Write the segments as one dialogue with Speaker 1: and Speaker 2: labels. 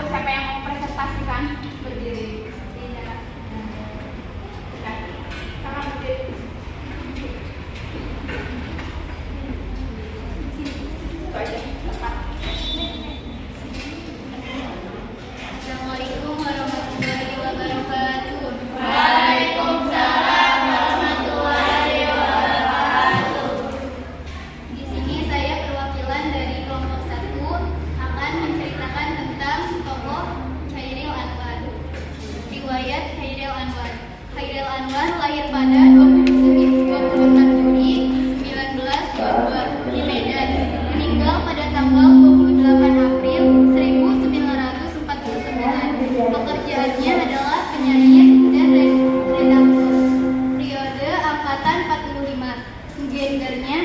Speaker 1: siapa yang mau presentasikan? Berdiri. Tangan berdiri. Itu aja. Tepat.
Speaker 2: Assalamualaikum warahmatullahi wabarakatuh.
Speaker 1: Waalaikumsalam warahmatullahi wabarakatuh.
Speaker 2: Di sini saya perwakilan dari kelompok 1 akan menceritakan tentang tokoh Chairil Anwar. Riwayat Chairil Anwar. Chairil Anwar lahir pada 26 Juli 1922 di Medan. Meninggal pada tanggal 28 April 1949. Pekerjaannya adalah penyair dan redaktur. Periode angkatan 45. Gendernya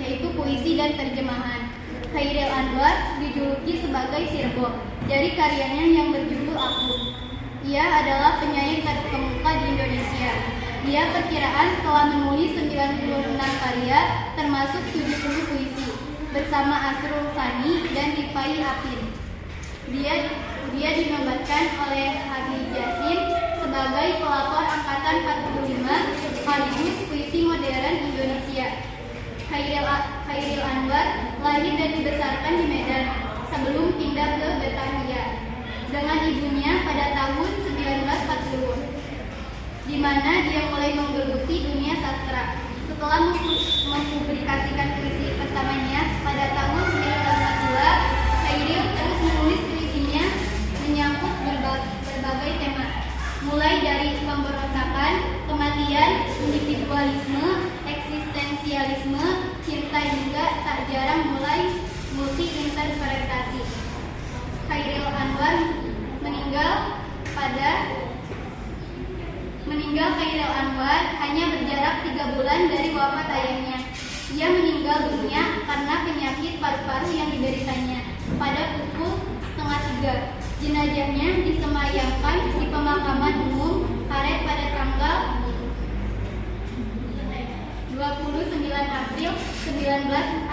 Speaker 2: yaitu puisi dan terjemahan. Chairil Anwar dijuluki sebagai Sirbo dari karyanya yang berjudul Aku. Ia adalah penyair terkemuka di Indonesia. Dia perkiraan telah menulis 96 karya termasuk 70 puisi bersama Asrul Sani dan Rifai Apin. Dia dinobatkan oleh Habib Yasin sebagai pelopor angkatan 45 sekaligus puisi modern Indonesia. Chairil Anwar lahir dan dibesarkan di Medan sebelum pindah ke Batavia dengan ibunya pada tahun 1940, di mana dia mulai menggeluti dunia sastra. Setelah mempublikasikan puisi pertamanya pada tahun 1942, Chairil terus menulis puisinya menyangkut berbagai tema, mulai dari pemberontakan, kematian, individualisme, eksistensialisme, cinta hingga tak jarang mulai multi-interpretasi. Chairil Anwar Chairil Anwar hanya berjarak 3 bulan dari wafat ayahnya. Ia meninggal dunia karena penyakit paru-paru yang dideritanya pada pukul 2:30. Jenazahnya disemayamkan di pemakaman umum Karet pada tanggal 29 April 19.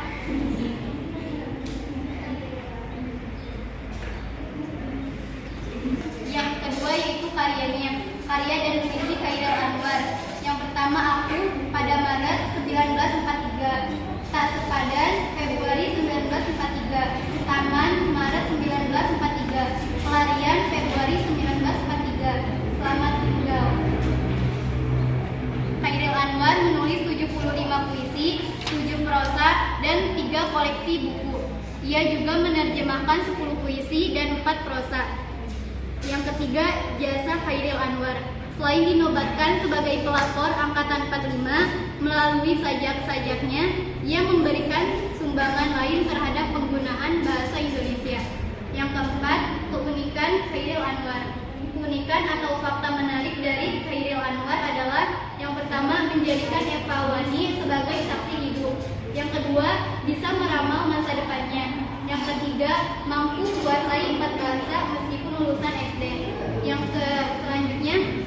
Speaker 2: Yang kedua yaitu karya dan puisi Chairil Anwar. Yang pertama Aku pada Maret 1943, Tak Sepadan Februari 1943, Taman Maret 1943, Pelarian Februari 1943, Selamat Tinggal. Chairil Anwar menulis 75 puisi, 7 prosa, dan 3 koleksi buku. Ia juga menerjemahkan 10 puisi dan 4 prosa. Yang ketiga, jasa Chairil Anwar. Selain dinobatkan sebagai pelapor angkatan 45 melalui sajak-sajaknya, ia memberikan sumbangan lain terhadap penggunaan bahasa Indonesia. Yang keempat, keunikan Chairil Anwar. Keunikan atau fakta menarik dari Chairil Anwar adalah yang pertama, menjadikan Eva Wani sebagai saksi hidup. Yang kedua, bisa meramal masa depannya. Yang ketiga, mampu menguasai 4 bahasa meskipun lulusan SD. Yang selanjutnya,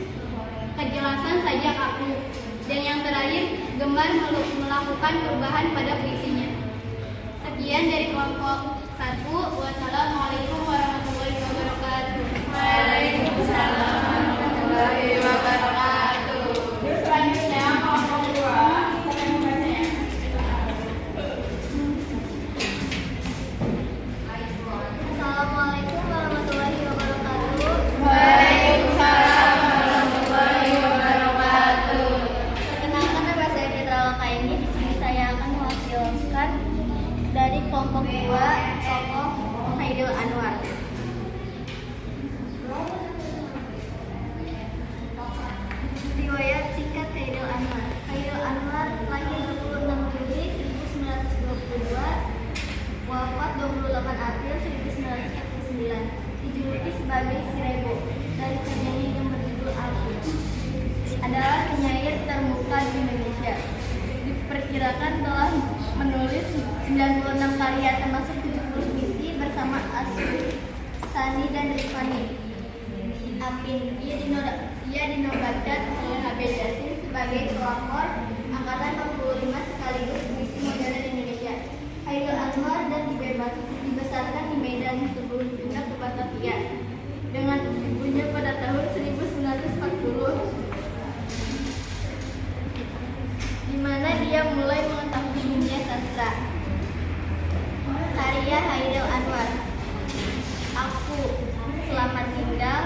Speaker 2: kejelasan sajak Aku. Dan yang terakhir, gemar melakukan perubahan pada puisinya. Sekian dari kelompok 1. Wassalamualaikum warahmatullahi wabarakatuh.
Speaker 1: Waalaikumsalam warahmatullahi wabarakatuh. Terus selanjutnya kelompok 2, siapa yang membacanya?
Speaker 2: Assalamualaikum warahmatullahi wabarakatuh.
Speaker 1: Waalaikumsalam warahmatullahi wabarakatuh.
Speaker 2: Perkenalkan, nama saya Fitra Lakaini. Di sini saya akan mewakilkan dari kelompok 2, tokoh Chairil Anwar. Riwayat singkat Chairil Anwar. Chairil Anwar lahir 26 Juli 1922, wafat 28 April 1949. Dijuluki sebagai Sirebo dari karyanya yang berjudul Aku. Adalah penyair terkemuka di Indonesia. Diperkirakan telah menulis 96 karya termasuk 70 puisi bersama Asrul Sani dan Rifai Apin. Ia dinobatkan oleh Habib Yasin sebagai pelopor angkatan 45 sekaligus puisi modern Indonesia. Chairil Anwar dan dibesarkan di Medan sebelum pindah ke Batavia mulai mengetahui dunia sastra. Karya Hairil Anwar. Aku, Selamat Tinggal.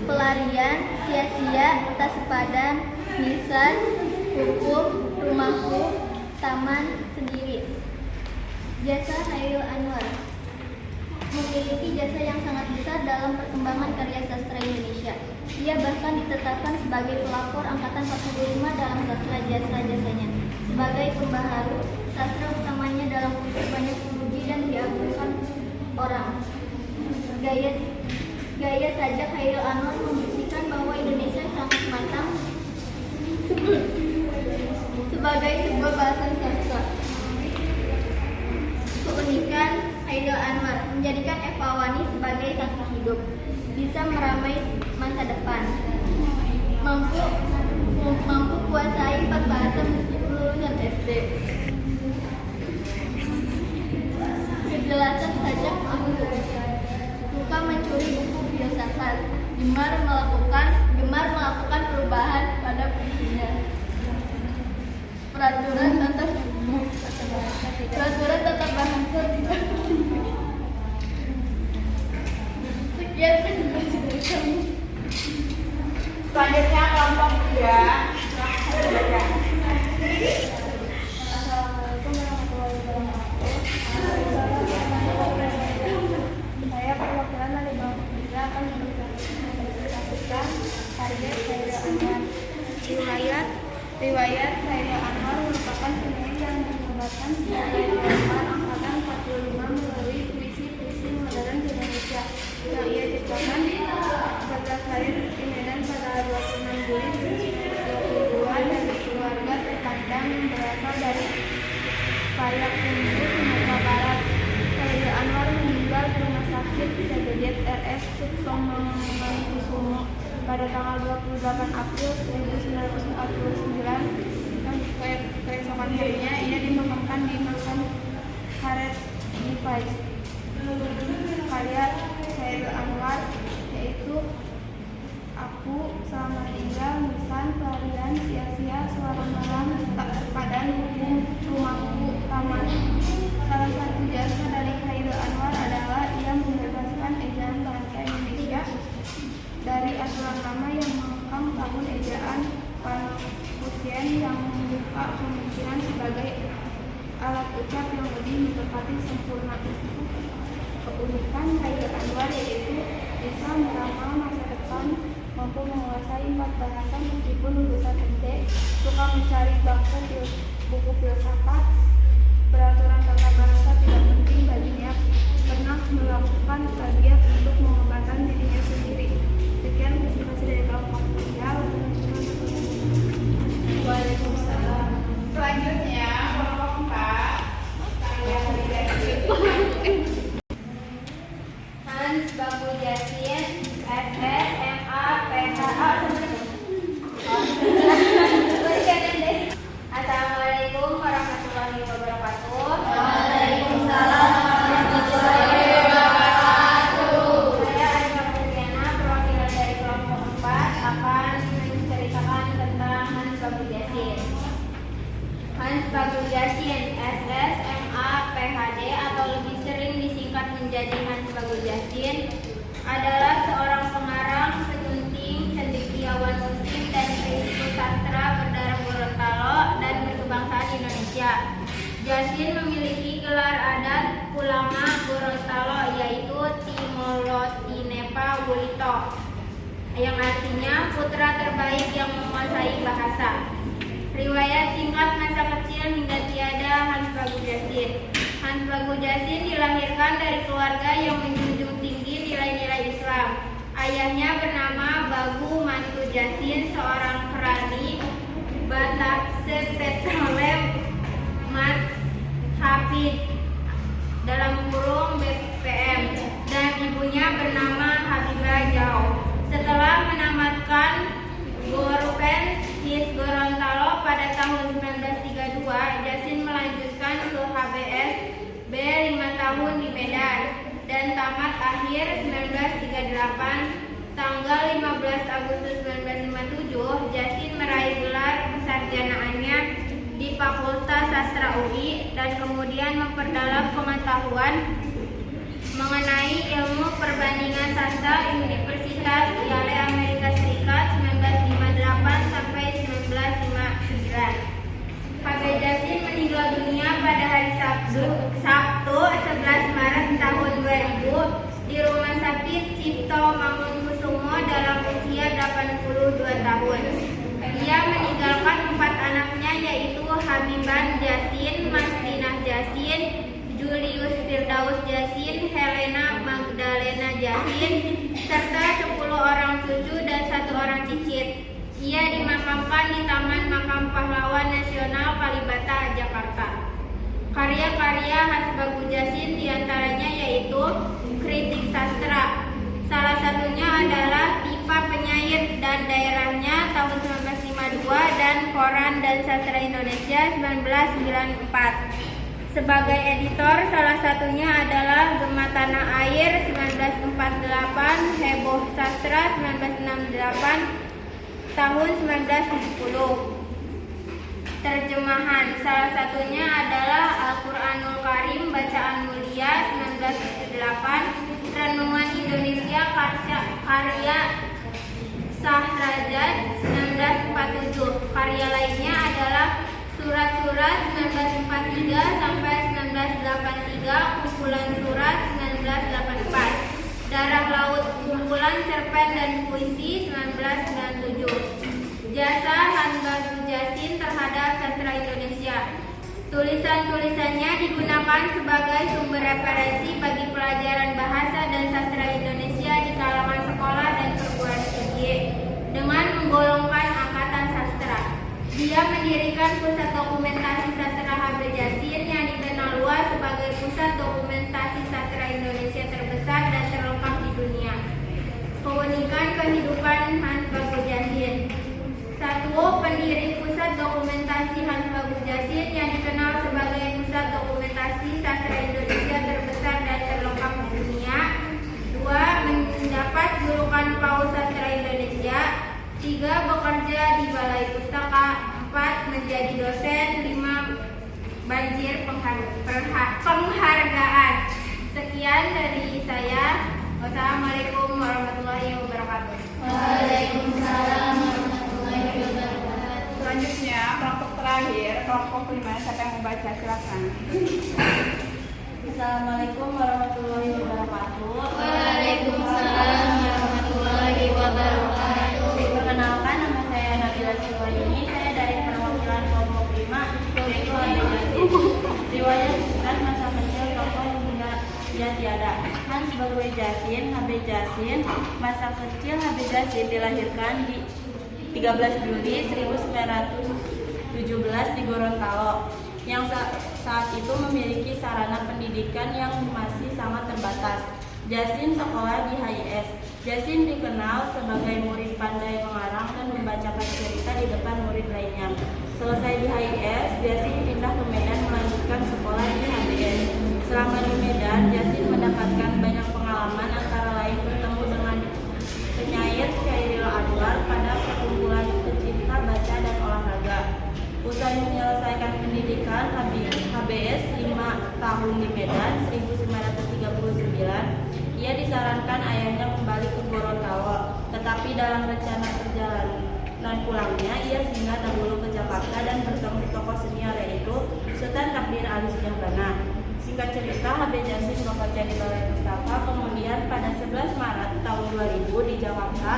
Speaker 2: Pelarian, Sia-sia, Tas Sepadan, Nisan, Hukum, Rumahku, Taman, Sendiri. Jasa Hairil Anwar memiliki jasa yang sangat besar dalam perkembangan karya sastra Indonesia. Ia bahkan ditetapkan sebagai pelopor angkatan 45 dalam sastra jasa-jasanya. Sebagai pembaharu, sastra utamanya dalam puisi banyak dipuji dan diagungkan orang. Gaya sajak Hairil Anwar membuktikan bahwa Indonesia sangat matang sebagai sebuah bahasa sastra. Keunikan Hairil Anwar menjadikan Eva Wani sebagai saksi hidup, bisa meramai masa depan, mampu kuasai 4 bahasa meskipun lulusan SD. Kejelasan sajak aku suka mencuri buku filsafat, gemar melakukan perubahan pada puisinya. Peraturan tata bahasa tidak tertinggi. Sekian presentasi dari kami.
Speaker 1: Selanjutnya kelompok 3.
Speaker 2: Assalamualaikum warahmatullahi wabarakatuh. Saya perwakilan dari kelompok 3 akan mempresentasikan karya Hairil Anwar. Riwayat Hairil Anwar merupakan penyair yang dinobatkan sebagai pelopor angkatan 45 melalui puisi-puisi modern di Indonesia yang ia ciptakan pada lahir di Medan pada 26 Juli 1922 dari keluarga terpandang yang berasal dari Payakumbuh, Sumatera Barat. Hairil Anwar meninggal di rumah sakit Sejajet RS Ciptomangunkusumo pada tanggal 28 April 1949. Keesokan harinya ia dimakamkan di makam Karet Device. Karya Hairil Anwar yaitu Aku, Selamat Tinggal, Nisan, Pelarian, Sia-sia, Suara Malam, Tak Sepadan, Hukum, Rumahku, Taman. Salah satu jasa dari Hairil Anwar adalah ia membebaskan ejaan bahasa Indonesia dari aturan lama yang mengekang tahun ejaan Pankusien yang membuka kemungkinan sebagai alat ucap yang lebih mendekati sempurna. Keunikan Hairil Anwar yaitu bisa meramal masa depan, mampu menguasai 4 bahasa meskipun lulusan SD, suka mencari buku filsafat, peraturan tata bahasa tidak penting baginya, pernah melakukan kajian untuk mengembangkan dirinya sendiri. Sekian presentasi dari kelompok 3.
Speaker 1: Waalaikumsalam. Selanjutnya kelompok 4. Karya
Speaker 2: Hans Baghujasin, SS, MA, PH. Assalamualaikum warahmatullahi wabarakatuh.
Speaker 1: Waalaikumsalam warahmatullahi wabarakatuh.
Speaker 2: Saya Anja Putriana, perwakilan dari kelompok 4 akan menceritakan tentang Hans Baghujasin. Hans Baghujasin, SS, MA, PhD atau lebih sering disingkat menjadi Hans Baghujasin adalah seorang pengarang, penyunting, cendekiawan muslim dan kritikus sastra berdarah Gorontalo dan berkebangsaan Indonesia. Jasin memiliki gelar adat ulama Gorontalo yaitu Timolotinepa Wulito yang artinya putra terbaik yang menguasai bahasa. Riwayat singkat masa kecil hingga tiada Hans Baghujasin. Hans Baghujasin dilahirkan dari keluarga yang menjunjung tinggi nilai-nilai Islam. Ayahnya bernama Baghu Mantu Jasin, seorang kerani Batak Petrolem Mat Hafid (BPM) dan ibunya bernama Habibah Jau. Setelah menamatkan Gurpen His Gorontalo pada tahun 1932, Jasin melanjutkan ke HBS B 5 tahun di Medan dan tamat akhir 1938
Speaker 1: Tanggal 15 Agustus 1957, Jasin meraih gelar kesarjanaannya di Fakultas Sastra UI dan kemudian memperdalam pengetahuan mengenai ilmu perbandingan sastra Universitas Yale Amerika Serikat 1958 sampai 1959. HB Jasin meninggal dunia pada hari Sabtu 11 Maret tahun 2000 di Rumah Sakit Cipto Mangunkusumo dalam usia 82 tahun. Ia meninggalkan 4 anaknya yaitu Habiban Jasin, Mastinah Jasin, Julius Firdaus Jasin, Helena Magdalena Jasin, serta 10 orang cucu dan 1 orang cicit. Ia dimakamkan di Taman Makam Pahlawan Nasional Kalibata, Jakarta. Karya-karya Hans Bagus Jasin diantaranya yaitu kritik sastra. Salah satunya adalah Tipa Penyair dan Daerahnya tahun 1952 dan Koran dan Sastra Indonesia 1994. Sebagai editor, salah satunya adalah Gema Tanah Air 1948, Heboh Sastra 1968, tahun 1970. Terjemahan salah satunya adalah Al-Quranul Karim Bacaan Mulia 1978, Renungan Indonesia karya Sahrajat 1947. Karya lainnya adalah Surat-surat 1943 sampai 1983, Kumpulan Surat 1984, Darah Laut, Kumpulan Cerpen dan Puisi 1997. Jasa Hans Bagus Jasin terhadap sastra Indonesia. Tulisan-tulisannya digunakan sebagai sumber referensi bagi pelajaran bahasa dan sastra Indonesia di kalangan sekolah dan perguruan tinggi dengan menggolongkan angkatan sastra. Dia mendirikan Pusat Dokumentasi Sastra HB Jasin yang dikenal luas sebagai pusat dokumentasi sastra Indonesia terbesar dan terlengkap di dunia. Keunikan kehidupan Hans Bagus Jasin. 1. Pendiri Pusat Dokumentasi Hans Bagus Jasin yang dikenal sebagai Pusat Dokumentasi Sastra Indonesia terbesar dan terlengkap di dunia. 2. Mendapat julukan Paus Sastra Indonesia. 3. Bekerja di Balai Pustaka. 4. Menjadi dosen. 5. Banjir penghargaan. Sekian dari saya. Wassalamualaikum warahmatullahi wabarakatuh.
Speaker 2: Waalaikumsalam warahmatullahi wabarakatuh.
Speaker 1: Selanjutnya kelompok terakhir, kelompok 5. Siapa yang membaca? Silakan.
Speaker 3: Assalamualaikum warahmatullahi wabarakatuh.
Speaker 2: Waalaikumsalam warahmatullahi wabarakatuh.
Speaker 3: Perkenalkan, nama saya Nabila Silwani. Saya dari perwakilan kelompok 5 yaitu HB Jasin. Riwayat singkat masa kecil tokoh hingga dia tiada. Hans Bagus Jasin, HB Jasin. Masa kecil HB Jasin dilahirkan di 13 Juli 1917 di Gorontalo, yang saat itu memiliki sarana pendidikan yang masih sangat terbatas. Jasin sekolah di HIS. Jasin dikenal sebagai murid pandai mengarang dan membacakan cerita di depan murid lainnya. Selesai di HIS, Jasin pindah ke Medan melanjutkan sekolah di HBS. Selama di Medan, Jasin mendapatkan banyak pengalaman, antara lain bertemu dengan penyair Chairil Anwar pada perkumpulan pecinta baca dan olahraga. Usai menyelesaikan pendidikan HBS 5 tahun di Medan 1939, ia disarankan ayahnya kembali ke Gorontalo, tetapi dalam rencana perjalanan pulangnya ia singgah dahulu ke Jakarta dan bertemu tokoh senior yaitu Sultan Takdir Ali Sejahtera. Singkat cerita, HB Jasin bekerja di Balai Pustaka, kemudian pada 11 Maret tahun 2000 di Jakarta,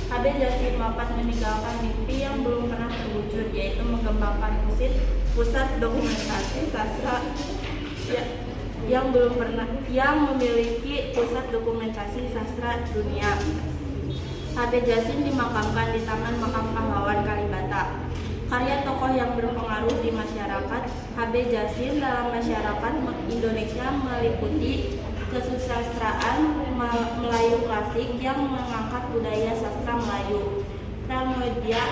Speaker 3: HB Jasin wafat meninggalkan mimpi yang belum pernah terwujud, yaitu mengembangkan pusat dokumentasi sastra yang memiliki pusat dokumentasi sastra dunia. HB Jasin dimakamkan di Taman Makam Pahlawan Kalibata. Karya tokoh yang berpengaruh di masyarakat HB Jasin dalam masyarakat Indonesia meliputi kesusastraan Melayu klasik yang mengangkat budaya sastra Melayu, Pramoedya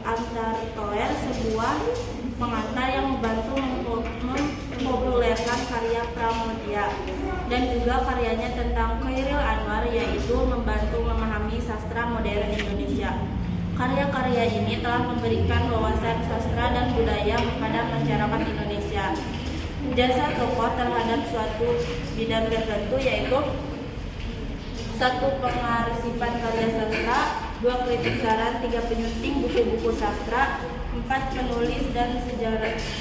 Speaker 3: Antartoler, sebuah pengantar yang membantu mempopulerkan karya karya Pramudia, dan juga karyanya tentang Chairil Anwar, yaitu membantu memahami sastra modern Indonesia. Karya-karya ini telah memberikan wawasan sastra dan budaya kepada masyarakat Indonesia. Jasa tokoh terhadap suatu bidang tertentu yaitu 1. Pengarsipan karya sastra, 2. Kritik saran, 3. Penyunting buku-buku sastra, 4. Penulis dan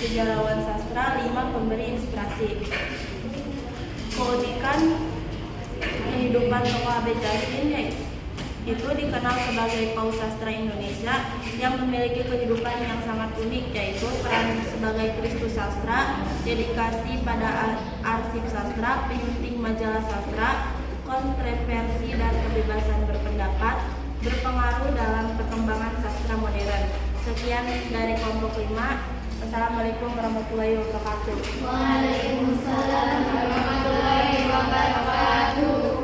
Speaker 3: sejarawan sastra, 5. Pemberi inspirasi. Keunikan kehidupan tokoh Abed Jasin itu dikenal sebagai paus sastra Indonesia yang memiliki kehidupan yang sangat unik, yaitu peran sebagai Kristus sastra, dedikasi pada arsip sastra, penyunting majalah sastra, kontroversi dan kebebasan berpendapat, berpengaruh dalam perkembangan sastra modern. Sekian dari kelompok 5. Assalamualaikum warahmatullahi wabarakatuh.
Speaker 2: Waalaikumsalam warahmatullahi wabarakatuh.